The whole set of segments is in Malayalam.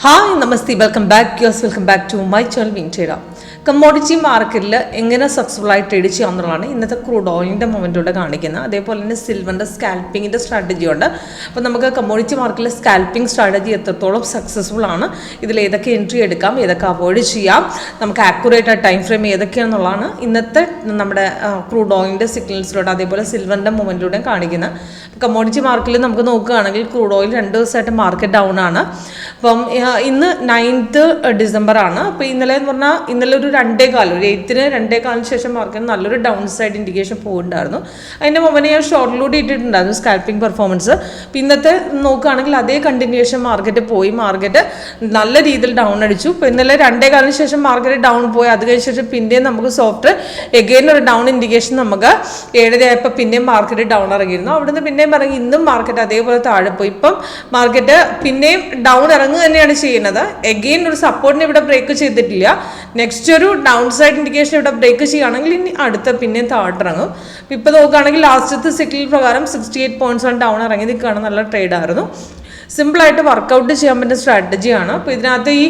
Hi namaste welcome back to my channel വിൻചേര. കമ്മോഡിറ്റി മാർക്കറ്റിൽ എങ്ങനെ സക്സസ്ഫുൾ ആയി ട്രേഡ് ചെയ്യാവുന്നതാണ് ഇന്നത്തെ ക്രൂഡ് ഓയിലിൻ്റെ മൊമെൻറ്റോടെ കാണിക്കുന്നത്. അതേപോലെ തന്നെ സിൽവറിൻ്റെ സ്കാൽപ്പിങ്ങിൻ്റെ സ്ട്രാറ്റജി ഉണ്ട്. അപ്പോൾ നമുക്ക് കമ്മോഡിറ്റി മാർക്കറ്റിലെ സ്കാൽപ്പിംഗ് സ്ട്രാറ്റജി എത്രത്തോളം സക്സസ്ഫുൾ ആണ്, ഇതിൽ ഏതൊക്കെ എൻട്രി എടുക്കാം, ഏതൊക്കെ അവോയ്ഡ് ചെയ്യാം, നമുക്ക് ആക്യുറേറ്റ് ആ ടൈം ഫ്രെയിം ഏതൊക്കെയാണെന്നുള്ളതാണ് ഇന്നത്തെ നമ്മുടെ ക്രൂഡ് ഓയിലിൻ്റെ സിഗ്നൽസിലൂടെ അതേപോലെ സിൽവറിൻ്റെ മൊമെൻറ്റിലൂടെയും കാണിക്കുന്നത്. കമ്മോഡിറ്റി മാർക്കറ്റിൽ നമുക്ക് നോക്കുകയാണെങ്കിൽ ക്രൂഡ് ഓയിൽ 2 ദിവസമായിട്ട് മാർക്കറ്റ് ഡൗൺ ആണ്. അപ്പം ഇന്ന് 9th December ആണ്. അപ്പോൾ ഇന്നലെ എന്ന് പറഞ്ഞാൽ ഇന്നലെ ഒരു 2:15 ഒരു 8ന് 2:15 ശേഷം മാർക്കറ്റ് നല്ലൊരു ഡൗൺ സൈഡ് ഇൻഡിക്കേഷൻ പോകുന്നുണ്ടായിരുന്നു. അതിൻ്റെ മുമ്പ് ഞാൻ ഷോർട്ടിലൂടെ ഇട്ടിട്ടുണ്ടായിരുന്നു സ്കാൽപ്പിംഗ് പെർഫോമൻസ്. അപ്പോൾ ഇന്നത്തെ നോക്കുകയാണെങ്കിൽ അതേ കണ്ടിന്യൂഷൻ മാർക്കറ്റ് പോയി, മാർക്കറ്റ് നല്ല രീതിയിൽ ഡൗൺ അടിച്ചു. ഇപ്പോൾ ഇന്നലെ 2:15 ശേഷം മാർക്കറ്റ് ഡൗൺ പോയി. അത് കഴിഞ്ഞ ശേഷം പിന്നെയും നമുക്ക് സോഫ്റ്റ് എഗെയിൻ ഒരു ഡൗൺ ഇൻഡിക്കേഷൻ നമുക്ക് 7:30 ആയപ്പോൾ പിന്നെയും മാർക്കറ്റ് ഡൗൺ ഇറങ്ങിയിരുന്നു. അവിടുന്ന് പിന്നെയും ഇറങ്ങി ഇന്നും മാർക്കറ്റ് അതേപോലെ താഴെ പോയി. ഇപ്പം മാർക്കറ്റ് പിന്നെയും ഡൗൺ ഇറങ്ങുക തന്നെയാണ് ചെയ്യുന്നത്. എഗെയിൻ ഒരു സപ്പോർട്ടിന് ഇവിടെ ബ്രേക്ക് ചെയ്തിട്ടില്ല. നെക്സ്റ്റ് ഒരു ഡൗൺ സൈഡ് ഇൻഡിക്കേഷൻ ഇവിടെ ബ്രേക്ക് ചെയ്യുകയാണെങ്കിൽ ഇനി അടുത്ത പിന്നെയും താഴ്ത്തിറങ്ങും. ഇപ്പോൾ നോക്കുകയാണെങ്കിൽ ലാസ്റ്റത്തെ സിഗ്നൽ പ്രകാരം 68 പോയിന്റ്സ് ഡൗൺ ഇറങ്ങി നിൽക്കുകയാണ്. നല്ല ട്രേഡായിരുന്നു. സിമ്പിളായിട്ട് വർക്കൗട്ട് ചെയ്യാൻ പറ്റുന്ന സ്ട്രാറ്റജിയാണ്. അപ്പോൾ ഇതിനകത്ത് ഈ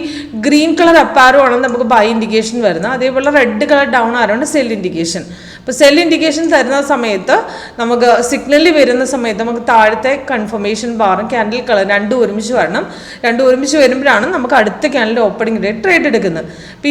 ഗ്രീൻ കളർ അപ്പാരോ ആണ് നമുക്ക് ബൈ ഇൻഡിക്കേഷൻ വരുന്നത്. അതേപോലെ റെഡ് കളർ ഡൗൺ ആരാണ് സെൽ ഇൻഡിക്കേഷൻ. അപ്പോൾ സെൽ ഇൻഡിക്കേഷൻ തരുന്ന സമയത്ത് നമുക്ക് സിഗ്നലിൽ വരുന്ന സമയത്ത് നമുക്ക് താഴത്തെ കൺഫർമേഷൻ ബാറും ക്യാൻഡിൽ കളർ രണ്ടും ഒരുമിച്ച് വരണം. രണ്ടും ഒരുമിച്ച് വരുമ്പോഴാണ് നമുക്ക് അടുത്ത ക്യാൻഡിൽ ഓപ്പണിംഗ് ഡേ ട്രേഡ് എടുക്കുന്നത്. അപ്പോൾ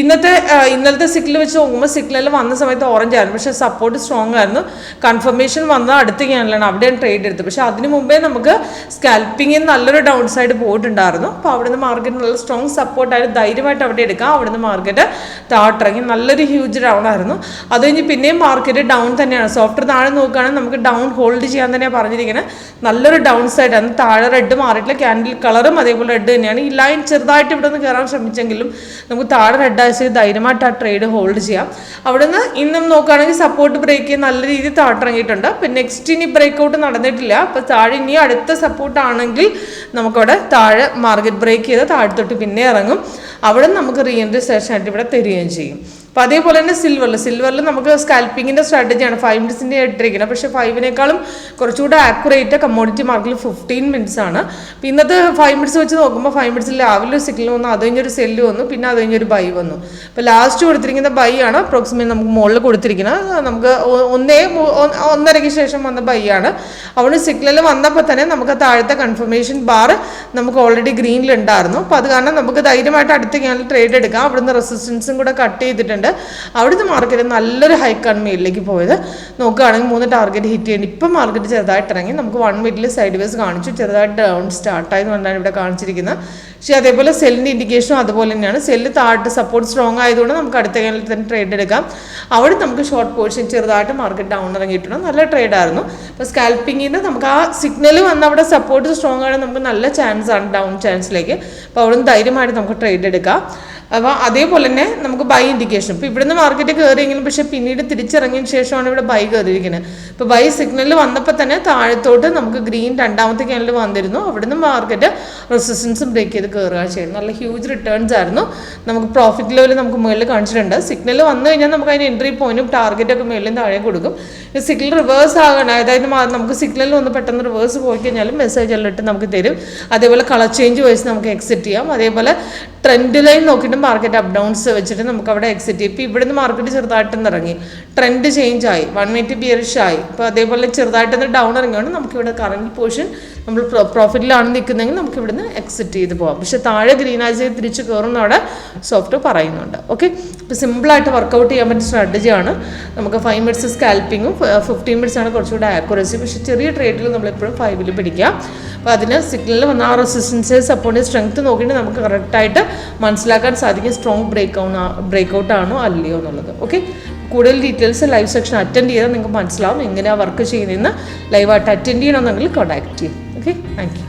ഇന്നലത്തെ സിഗ്നൽ വെച്ച് നോക്കുമ്പോൾ സിഗ്നൽ വന്ന സമയത്ത് ഓറഞ്ച് ആയിരുന്നു, പക്ഷേ സപ്പോർട്ട് സ്ട്രോങ് ആയിരുന്നു. കൺഫർമേഷൻ വന്നത് അടുത്ത ക്യാൻഡിലാണ്, അവിടെയാണ് ട്രേഡ് എടുത്തത്. പക്ഷേ അതിന് മുമ്പേ നമുക്ക് സ്കാൽപ്പിങ്ങിൽ നല്ലൊരു ഡൗൺ സൈഡ് പോയിട്ടുണ്ടായിരുന്നു. അപ്പോൾ അവിടുന്ന് മാർക്കറ്റ് നല്ല സ്ട്രോങ് സപ്പോർട്ടായിട്ട് ധൈര്യമായിട്ട് അവിടെ എടുക്കാം. അവിടുന്ന് മാർക്കറ്റ് താഴ്ത്തിറങ്ങി നല്ലൊരു ഹ്യൂജ് ഡൗൺ ആയിരുന്നു. അത് കഴിഞ്ഞ് പിന്നെയും മാർക്കറ്റ് ഡൗൺ തന്നെയാണ്. സോഫ്റ്റ് താഴെ നോക്കുകയാണെങ്കിൽ നമുക്ക് ഡൗൺ ഹോൾഡ് ചെയ്യാൻ തന്നെയാണ് പറഞ്ഞിരിക്കുന്നത്. നല്ലൊരു ഡൗൺ സൈഡാണ്. താഴെ റെഡ് മാറിയിട്ടില്ല, ക്യാൻഡിൽ കളറും അതേപോലെ റെഡ് തന്നെയാണ്. ഈ ലൈൻ ചെറുതായിട്ട് ഇവിടെ നിന്ന് കയറാൻ ശ്രമിച്ചെങ്കിലും നമുക്ക് താഴെ റെഡ് ആയിട്ട് ധൈര്യമായിട്ട് ആ ട്രേഡ് ഹോൾഡ് ചെയ്യാം. അവിടുന്ന് ഇന്നും നോക്കുകയാണെങ്കിൽ സപ്പോർട്ട് ബ്രേക്ക് ചെയ്ത് നല്ല രീതിയിൽ താഴ്ത്തിറങ്ങിയിട്ടുണ്ട്. അപ്പം നെക്സ്റ്റ് ഇനി ബ്രേക്ക് ഔട്ട് നടന്നിട്ടില്ല. അപ്പോൾ താഴെ ഇനി അടുത്ത സപ്പോർട്ട് ആണെങ്കിൽ നമുക്കവിടെ താഴെ മാർക്കറ്റ് ബ്രേക്ക് ചെയ്ത് താഴത്തോട്ട് പിന്നെ ഇറങ്ങും. അവിടെ നമുക്ക് റീ എൻട്രി സെഷൻ ആയിട്ട് ഇവിടെ തരികയും ചെയ്യും. അപ്പോൾ അതേപോലെ തന്നെ സിൽവറിൽ നമുക്ക് സ്കാൽപ്പിങ്ങിൻ്റെ സ്ട്രാറ്റജിയാണ് 5 മിനിറ്റ്സിൻ്റെ ഇട്ടിരിക്കുന്നത്. പക്ഷേ 5-നേക്കാളും കുറച്ചുകൂടെ ആക്യുറേറ്റ് കമ്മോഡിറ്റി മാർക്കറ്റിൽ 15 മിനിറ്റ്സ് ആണ്. അപ്പോൾ ഇന്നത്തെ 5 മിനിറ്റ്സ് വെച്ച് നോക്കുമ്പോൾ 5 മിനിറ്റ്സിൽ രാവിലെ ഒരു സിഗ്നൽ വന്നു, അത് കഴിഞ്ഞൊരു സെല്ല് വന്നു, പിന്നെ അത് കഴിഞ്ഞൊരു ബൈ വന്നു. അപ്പോൾ ലാസ്റ്റ് കൊടുത്തിരിക്കുന്ന ബൈ ആണ് അപ്രോക്സിമേറ്റ് നമുക്ക് മുകളിൽ കൊടുത്തിരിക്കുന്നത്. നമുക്ക് 1:30 ശേഷം വന്ന ബൈ ആണ്. അവിടെ സിഗ്നൽ വന്നപ്പോൾ തന്നെ നമുക്ക് താഴത്തെ കൺഫർമേഷൻ ബാർ നമുക്ക് ഓൾറെഡി ഗ്രീനിലുണ്ടായിരുന്നു. അപ്പോൾ അത് കാരണം നമുക്ക് ധൈര്യമായിട്ട് അടുത്ത ക്യാൻഡിൽ ട്രേഡ് എടുക്കാം. അവിടുന്ന് റെസിസ്റ്റൻസും കൂടെ കട്ട് ചെയ്തിട്ടുണ്ട്. അവിടുന്ന് മാർക്കറ്റ് നല്ലൊരു ഹൈക്കാണ് മേലിലേക്ക് പോയത്. നോക്കുകയാണെങ്കിൽ 3 ടാർഗറ്റ് ഹിറ്റ് ചെയ്യേണ്ടി ഇപ്പം മാർക്കറ്റ് ചെറുതായിട്ട് ഇറങ്ങി. നമുക്ക് 1 മിനിറ്റിൽ സൈഡ് വേസ് കാണിച്ചു, ചെറുതായിട്ട് ഡൗൺ സ്റ്റാർട്ടായി എന്ന് പറഞ്ഞാണ് ഇവിടെ കാണിച്ചിരിക്കുന്നത്. പക്ഷേ അതേപോലെ സെല്ലിൻ്റെ ഇൻഡിക്കേഷനും അതുപോലെ തന്നെയാണ്. സെല്ല് താഴത്ത് സപ്പോർട്ട് സ്ട്രോങ് ആയതുകൊണ്ട് നമുക്ക് അടുത്ത ക്യാൻഡിൽ തന്നെ ട്രേഡ് എടുക്കാം. അവിടെ നമുക്ക് ഷോർട്ട് പോർഷൻ ചെറുതായിട്ട് മാർക്കറ്റ് ഡൗൺ ഇറങ്ങിയിട്ടുണ്ട്. നല്ല ട്രേഡായിരുന്നു. അപ്പോൾ സ്കാൽപ്പിങ്ങിന് നമുക്ക് ആ സിഗ്നൽ വന്ന് അവിടെ സപ്പോർട്ട് സ്ട്രോങ് ആണ്, നമുക്ക് നല്ല ചാൻസ് ആണ് ഡൗൺ ചാൻസിലേക്ക്. അപ്പോൾ അവിടെ നിന്ന് ധൈര്യമായിട്ട് നമുക്ക് ട്രേഡ് എടുക്കാം. അപ്പോൾ അതേപോലെ തന്നെ നമുക്ക് ബൈ ഇൻഡിക്കേഷൻ. ഇപ്പോൾ ഇവിടുന്ന് മാർക്കറ്റ് കയറിയെങ്കിലും പക്ഷേ പിന്നീട് തിരിച്ചിറങ്ങിയതിന് ശേഷമാണ് ഇവിടെ ബൈ കയറിയിരിക്കുന്നത്. ഇപ്പോൾ ബൈ സിഗ്നൽ വന്നപ്പോൾ തന്നെ താഴത്തോട്ട് നമുക്ക് ഗ്രീൻ രണ്ടാമത്തെ ക്യാൻഡിൽ വന്നിരുന്നു. അവിടുന്ന് മാർക്കറ്റ് റെസിസ്റ്റൻസും ബ്രേക്ക് ചെയ്ത് കയറുക ചെയ്യുന്നു. നല്ല ഹ്യൂജ് റിട്ടേൺസ് ആയിരുന്നു. നമുക്ക് പ്രോഫിറ്റ് ലെവൽ നമുക്ക് മുകളിൽ കാണിച്ചിട്ടുണ്ട്. സിഗ്നൽ വന്നു കഴിഞ്ഞാൽ നമുക്ക് അതിന് എൻട്രി പോയിന്റും ടാർഗറ്റൊക്കെ മുകളിലും താഴെ കൊടുക്കും. സിഗ്നൽ റിവേഴ്സ് ആകണം, അതായത് നമുക്ക് സിഗ്നൽ വന്ന് പെട്ടെന്ന് റിവേഴ്സ് പോയി കഴിഞ്ഞാലും മെസ്സേജ് എല്ലാം ഇട്ട് നമുക്ക് തരും. അതേപോലെ കളർ ചേഞ്ച് വൈസ് നമുക്ക് എക്സിറ്റ് ചെയ്യാം. അതേപോലെ ട്രെൻഡ് ലൈൻ നോക്കിയിട്ട് മാർക്കറ്റ് അപ്പ് ഡൗൺസ് വെച്ചിട്ട് നമുക്ക് അവിടെ എക്സിറ്റ് ചെയ്യും. ഇപ്പോൾ ഇവിടുന്ന് മാർക്കറ്റ് ചെറുതായിട്ടൊന്ന് ഇറങ്ങി, ട്രെൻഡ് ചേഞ്ച് ആയി, 1 മിനിറ്റ് ബിയറിഷ് ആയി. ഇപ്പോൾ അതേപോലെ ചെറുതായിട്ടൊന്ന് ഡൗൺ ഇറങ്ങിയാണ്. നമുക്കിവിടെ കറണ്ട് പോർഷൻ നമ്മൾ പ്രോഫിറ്റിലാണ് നിൽക്കുന്നതെങ്കിൽ നമുക്ക് ഇവിടുന്ന് എക്സിറ്റ് ചെയ്ത് പോകാം. പക്ഷേ താഴെ ഗ്രീൻ ആഴ്ച തിരിച്ച് കയറുന്നവിടെ സോഫ്റ്റ് പറയുന്നുണ്ട്. ഓക്കെ, ഇപ്പോൾ സിമ്പിളായിട്ട് വർക്കൗട്ട് ചെയ്യാൻ പറ്റുന്ന സ്ട്രാറ്റജിയാണ്. നമുക്ക് 5 മിനിറ്റ്സ് സ്കാൽപ്പിങ്ങും 15 മിനിറ്റ്സ് ആണ് കുറച്ചുകൂടെ ആക്യുറസി. പക്ഷേ ചെറിയ ട്രേഡിൽ നമ്മളെപ്പോഴും 5-ൽ പിടിക്കാം. അപ്പോൾ അതിന് സിഗ്നലിൽ വന്ന ആ റെസിസ്റ്റൻസ് സപ്പോർട്ടിൻ്റെ സ്ട്രെങ്ത് നോക്കിയിട്ട് നമുക്ക് കറക്റ്റായിട്ട് മനസ്സിലാക്കാൻ സാധിക്കും സ്ട്രോങ് ബ്രേക്ക് ഔട്ട് ആണോ അല്ലയോ എന്നുള്ളത്. ഓക്കെ, കൂടുതൽ ഡീറ്റെയിൽസ് ലൈവ് സെക്ഷൻ അറ്റൻഡ് ചെയ്താൽ നിങ്ങൾക്ക് മനസ്സിലാവും എങ്ങനെയാണ് വർക്ക് ചെയ്യുന്നതെന്ന്. ലൈവായിട്ട് അറ്റൻഡ് ചെയ്യണമെന്നുണ്ടെങ്കിൽ കോൺടാക്ട് ചെയ്യും. Okay, thank you.